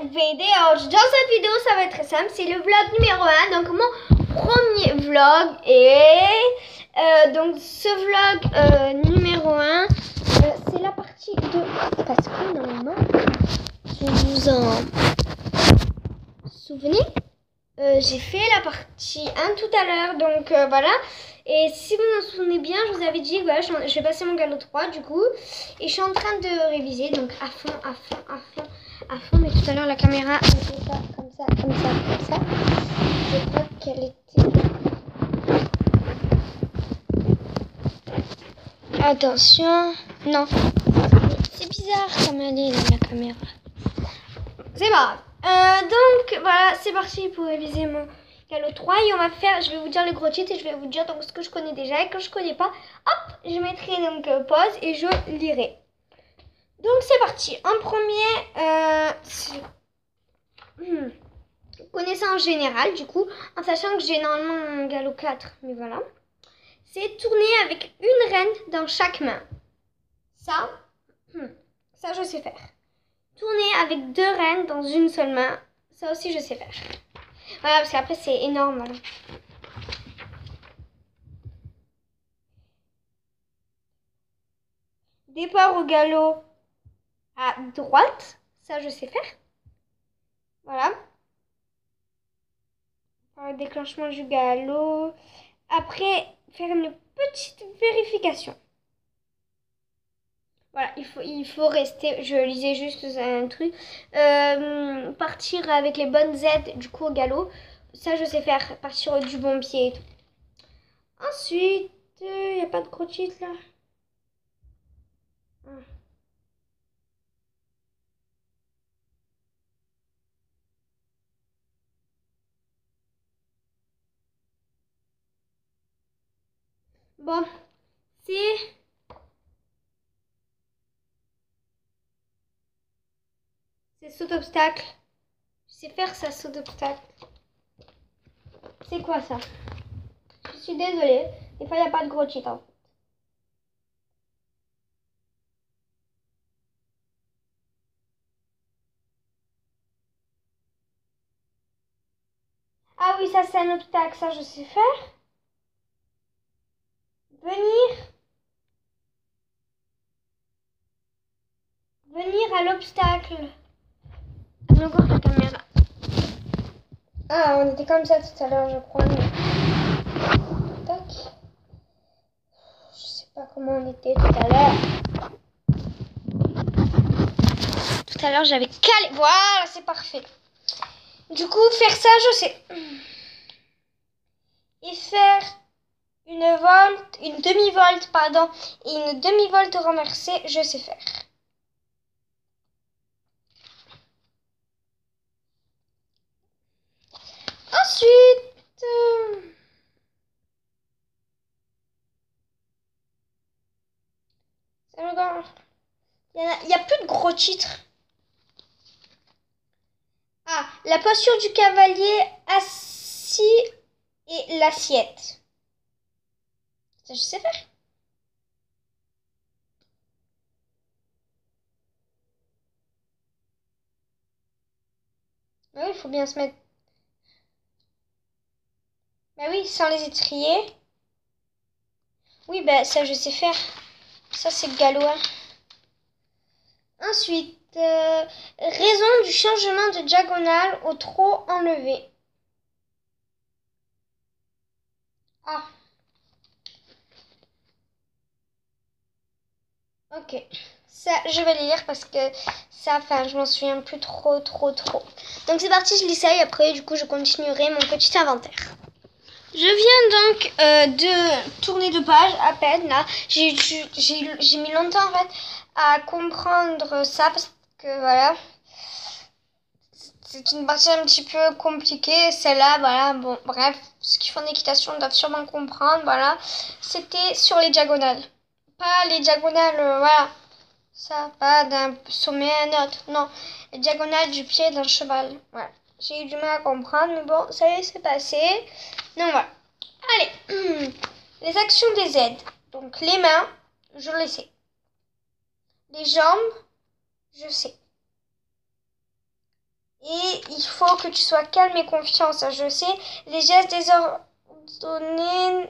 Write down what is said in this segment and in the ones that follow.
Alors, dans cette vidéo, ça va être très simple. C'est le vlog numéro 1. Donc, mon premier vlog. Et donc, ce vlog numéro 1, c'est la partie 2. Parce que normalement, si vous vous en souvenez, j'ai fait la partie 1 tout à l'heure. Donc, voilà. Et si vous vous en souvenez bien, je vous avais dit que voilà, je vais passer mon galop 3 du coup. Et je suis en train de réviser. Donc, à fond. Mais tout à l'heure, la caméra n'était pas comme ça. Je crois qu'elle était... Attention. Non. C'est bizarre comme elle est dans la caméra. C'est pas grave. Donc, voilà, c'est parti pour réviser mon galop 3. Et on va faire, je vais vous dire les gros titres et je vais vous dire donc ce que je connais déjà. Et quand je connais pas, hop, je mettrai donc pause et je lirai. Donc, c'est parti. En premier, connaissance générale, du coup, en sachant que j'ai normalement un galop 4, mais voilà. C'est tourner avec une reine dans chaque main. Ça, je sais faire. Tourner avec 2 reines dans une seule main, ça aussi je sais faire. Voilà, parce qu'après c'est énorme, voilà. Départ au galop à droite, ça je sais faire. Voilà. Le déclenchement du galop. Après, faire une petite vérification. Voilà, il faut rester, je lisais juste un truc, partir avec les bonnes aides du coup au galop, ça je sais faire, partir du bon pied et tout. Ensuite, il n'y a pas de gros titres là. Bon, c'est saut d'obstacle. Je sais faire ça, saut d'obstacle. C'est quoi ça? Je suis désolée. Des fois, il n'y a pas de gros titres en fait. Ah oui, ça c'est un obstacle, ça je sais faire. Venir à l'obstacle. Encore la caméra. Ah, on était comme ça tout à l'heure, je crois. Tac. Je sais pas comment on était tout à l'heure. Tout à l'heure, j'avais calé. Voilà, c'est parfait. Du coup, faire ça, je sais. Et faire une demi-volte, pardon, et une demi-volte renversée, je sais faire. Ensuite, il n'y a plus de gros titres. Ah, la posture du cavalier assis et l'assiette. Ça, je sais faire. Bah oui, il faut bien se mettre. Bah oui, sans les étriers. Oui, bah ça, je sais faire. Ça, c'est le galop. Ensuite, raison du changement de diagonale au trot enlevé. Ah. Ok. Ça, je vais le lire parce que ça, enfin, je m'en souviens plus trop. Donc c'est parti, je lis ça et après, du coup, je continuerai mon petit inventaire. Je viens donc de tourner 2 pages à peine, là. J'ai mis longtemps, en fait, à comprendre ça parce que, voilà, c'est une partie un petit peu compliquée. Celle-là, voilà, bon, bref, ceux qui font d'équitation doivent sûrement comprendre, voilà. C'était sur les diagonales. Pas les diagonales, voilà. Ça, pas d'un sommet à un autre, non. Les diagonales du pied d'un cheval, voilà. J'ai eu du mal à comprendre, mais bon, ça y est, c'est passé. Donc voilà. Allez, les actions des aides. Donc les mains, je les sais. Les jambes, je sais. Et il faut que tu sois calme et confiant, ça je sais. Les gestes désordonnés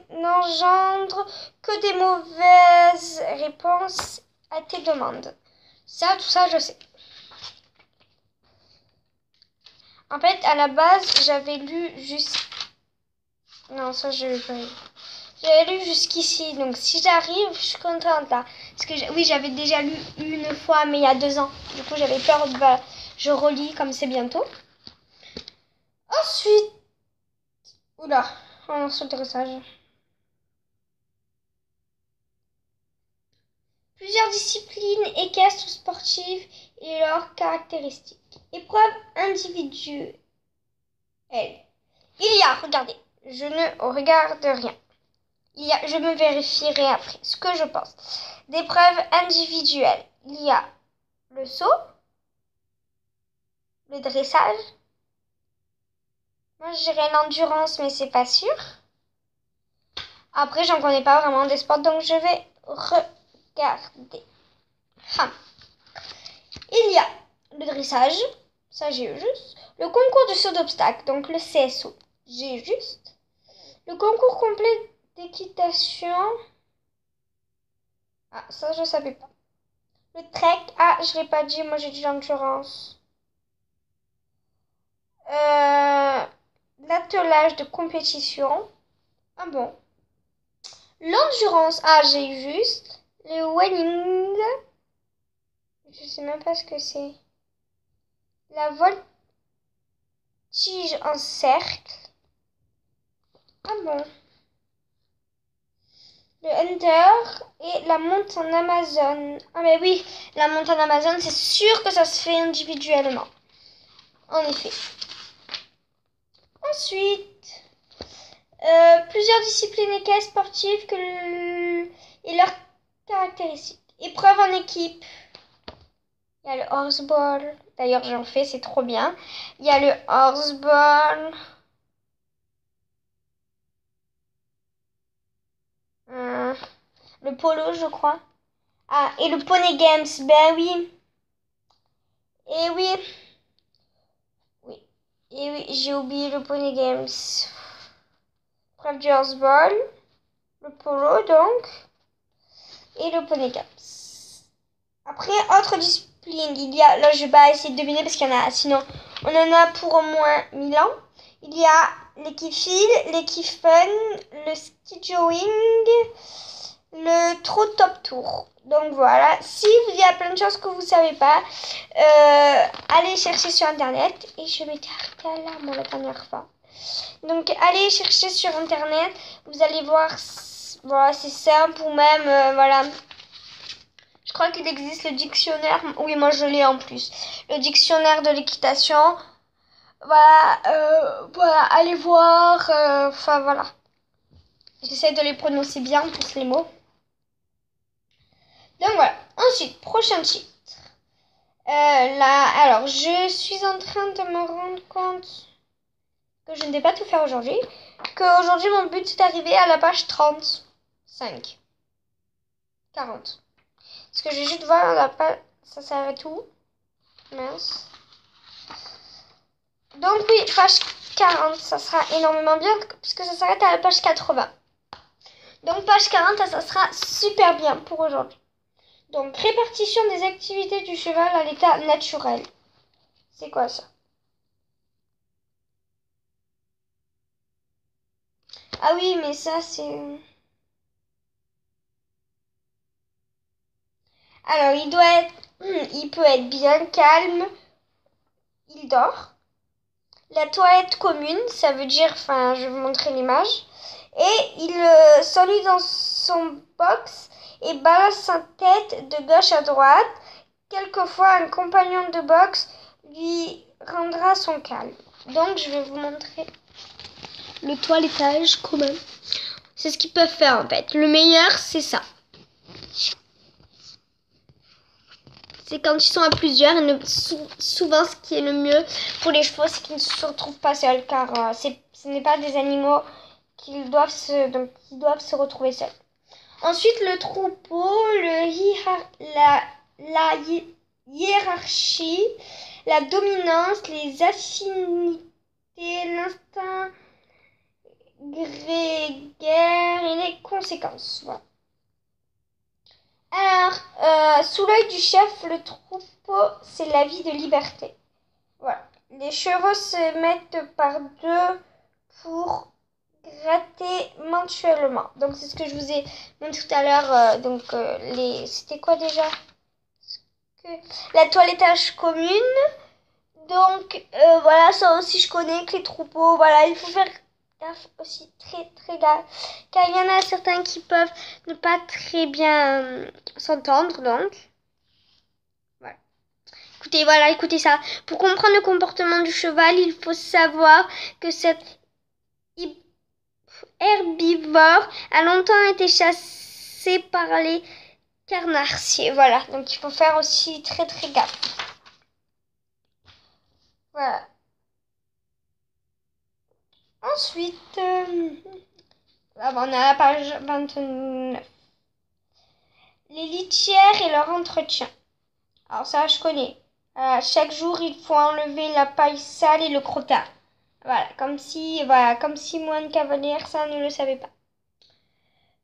n'engendrent que des mauvaises réponses à tes demandes. Ça, tout ça, je sais. En fait, à la base, j'avais lu juste... Non, ça, je vais pas lu. J'avais lu jusqu'ici, donc si j'arrive, je suis contente là. Parce que oui, j'avais déjà lu une fois, mais il y a 2 ans. Du coup, j'avais peur de... Bah, je relis comme c'est bientôt. Ensuite... Oula, on lance le dressage. Plusieurs disciplines équestres ou sportives et leurs caractéristiques. Épreuve individuelle. Il y a, regardez, je ne regarde rien. Je me vérifierai après ce que je pense. D'épreuves individuelles. Il y a le saut, le dressage. Moi, je dirais l'endurance, mais c'est pas sûr. Après, j'en connais pas vraiment des sports, donc je vais regarder. Il y a le dressage, ça j'ai eu juste. Le concours de saut d'obstacles, donc le CSO, j'ai eu juste. Le concours complet d'équitation. Ah, ça je savais pas. Le trek, ah, je l'ai pas dit, moi j'ai dit l'endurance. L'attelage de compétition. Ah bon. L'endurance, ah, j'ai eu juste. Le running. Je sais même pas ce que c'est. La voltige en cercle. Ah bon. Le Hunter et la montagne Amazon. Ah mais oui, la montagne Amazon, c'est sûr que ça se fait individuellement. En effet. Ensuite, plusieurs disciplines équestres sportives et leurs caractéristiques. Épreuve en équipe. Il y a le horseball. D'ailleurs, j'en fais, c'est trop bien. Il y a le horseball. Le polo, je crois. Ah, et le Pony Games, ben oui. Et oui. Oui. Et oui, j'ai oublié le Pony Games. Preuve du horseball. Le polo, donc. Et le Pony Games. Après, autre discipline, il y a... Là, je vais pas essayer de deviner parce qu'il y en a... Sinon, on en a pour au moins 1000 ans. Il y a l'équipe fil, l'équipe fun, le ski-joing, le trot top tour. Donc voilà, si il y a plein de choses que vous savez pas, allez chercher sur internet. Et je m'étais arrêtée à là, moi, la dernière fois. Donc allez chercher sur internet, vous allez voir, voilà, c'est simple ou même, voilà. Je crois qu'il existe le dictionnaire, oui moi je l'ai en plus, le dictionnaire de l'équitation. Voilà, voilà, allez voir, enfin voilà. J'essaie de les prononcer bien, tous les mots. Donc voilà. Ensuite, prochain titre. Là, alors, je suis en train de me rendre compte que je ne vais pas tout faire aujourd'hui. Qu'aujourd'hui, mon but, c'est d'arriver à la page 35. 40. Parce que je vais juste voir la page... Ça s'arrête où? Mince. Donc oui, page 40, ça sera énormément bien puisque ça s'arrête à la page 80. Donc page 40, ça sera super bien pour aujourd'hui. Donc répartition des activités du cheval à l'état naturel. C'est quoi ça? Ah oui, mais ça c'est... Alors il peut être bien calme. Il dort. La toilette commune, ça veut dire, enfin je vais vous montrer l'image. Et il s'ennuie dans son box et balance sa tête de gauche à droite. Quelquefois, un compagnon de boxe lui rendra son calme. Donc, je vais vous montrer le toilettage commun. C'est ce qu'ils peuvent faire en fait. Le meilleur, c'est ça. C'est quand ils sont à plusieurs. Et souvent, ce qui est le mieux pour les chevaux, c'est qu'ils ne se retrouvent pas seuls. Car ce n'est pas des animaux qui doivent se retrouver seuls. Ensuite, le troupeau, la hiérarchie. la dominance, les affinités, l'instinct grégaire et les conséquences. Voilà. Alors, sous l'œil du chef, le troupeau, c'est la vie de liberté. Voilà. Les chevaux se mettent par deux pour gratter mensuellement. Donc, c'est ce que je vous ai montré tout à l'heure. C'était quoi déjà? La toilettage commune. Donc, voilà, ça aussi, je connais que les troupeaux. Voilà, il faut faire gaffe aussi, très, très gaffe. Car il y en a certains qui peuvent ne pas très bien s'entendre, donc. Écoutez ça. Pour comprendre le comportement du cheval, il faut savoir que cet herbivore a longtemps été chassé par les carnassiers. Voilà, donc il faut faire aussi très très gaffe. Voilà. Ensuite, on a la page 29. Les litières et leur entretien. Alors ça, je connais. Chaque jour, il faut enlever la paille sale et le crottin. Voilà, comme si Moine Cavalière, ça ne le savait pas.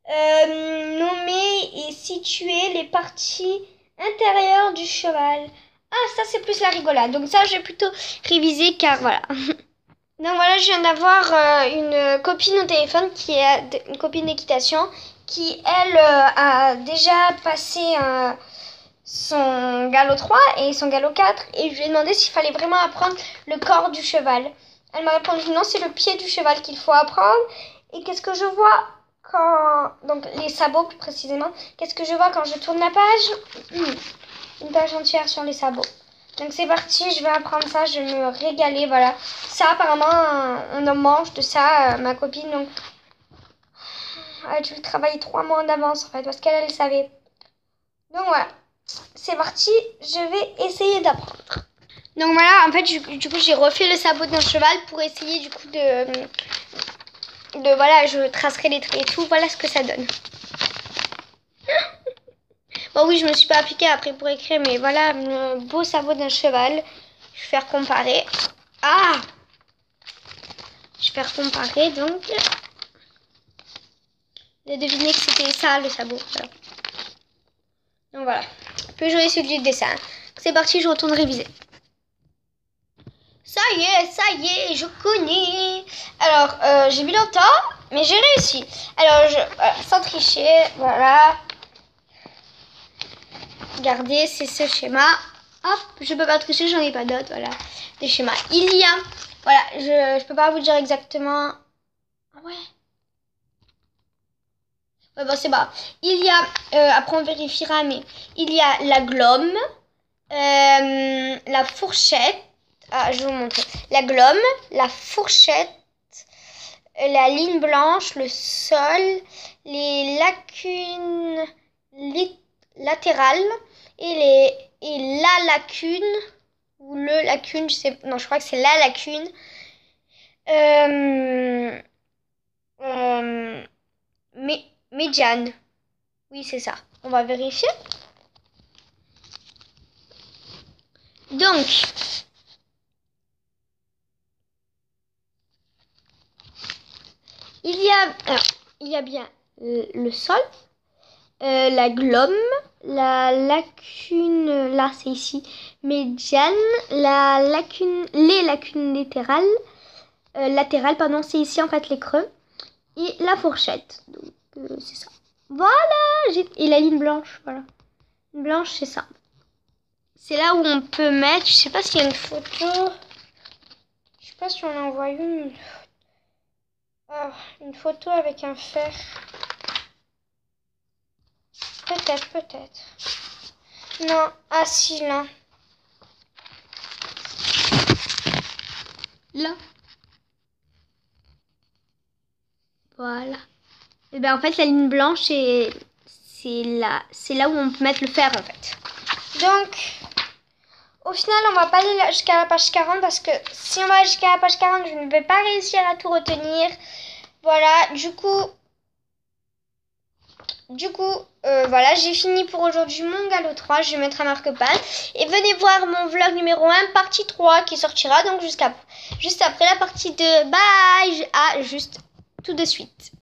Nommer et situer les parties intérieures du cheval. Ah, ça, c'est plus la rigolade. Donc ça, je vais plutôt réviser car voilà. Donc voilà, je viens d'avoir une copine au téléphone qui est une copine d'équitation qui, elle, a déjà passé son galop 3 et son galop 4 et je lui ai demandé s'il fallait vraiment apprendre le corps du cheval. Elle m'a répondu non, c'est le pied du cheval qu'il faut apprendre. Et qu'est-ce que je vois quand... Donc les sabots plus précisément. Qu'est-ce que je vois quand je tourne la page? Une page entière sur les sabots. Donc c'est parti, je vais apprendre ça, je vais me régaler, voilà. Ça apparemment, on en mange de ça, ma copine. Donc elle a dû travailler 3 mois en avance en fait, parce qu'elle savait. Donc voilà, c'est parti, je vais essayer d'apprendre. Donc voilà, en fait, du coup, j'ai refait le sabot d'un cheval pour essayer du coup voilà, je tracerai les traits et tout, voilà ce que ça donne. Bon oui, je me suis pas appliquée après pour écrire, mais voilà, le beau sabot d'un cheval. Je vais faire comparer. Ah! Je vais faire comparer, donc. J'ai deviné que c'était ça, le sabot. Voilà. Donc voilà. Plus joli celui du dessin. C'est parti, je retourne réviser. Ça y est, je connais. Alors, j'ai mis longtemps, mais j'ai réussi. Alors, sans tricher, voilà. Regardez, c'est ce schéma. Hop, je peux pas tricher, j'en ai pas d'autres, voilà. Des schémas. Il y a, voilà, je peux pas vous dire exactement. Ah ouais. Ouais, bon, c'est pas. Il y a, après on vérifiera, mais il y a la glomme, la fourchette. Ah, je vais vous montrer. La glomme, la fourchette, la ligne blanche, le sol, les lacunes latérales et la lacune ou le lacune, je sais, non, je crois que c'est la lacune. Médiane. Oui, c'est ça. On va vérifier. Donc, il y a bien le sol, la glomme, la lacune, là c'est ici, médiane, les lacunes latérales, pardon, c'est ici en fait les creux, et la fourchette. Donc c'est ça. Voilà, et la ligne blanche, voilà. Une blanche, c'est ça. C'est là où on peut mettre, je sais pas s'il y a une photo. Je sais pas si on en voit une. Oh, une photo avec un fer. Peut-être. Non, ah si, là. Là. Voilà. Et bien en fait, la ligne blanche, c'est là où on peut mettre le fer en fait. Donc, au final, on va pas aller jusqu'à la page 40 parce que si on va jusqu'à la page 40, je ne vais pas réussir à tout retenir. Voilà, du coup, du coup, voilà, j'ai fini pour aujourd'hui mon galop 3. Je vais mettre un marque-page. Et venez voir mon vlog numéro 1, partie 3, qui sortira donc juste après la partie 2. Bye! Juste tout de suite.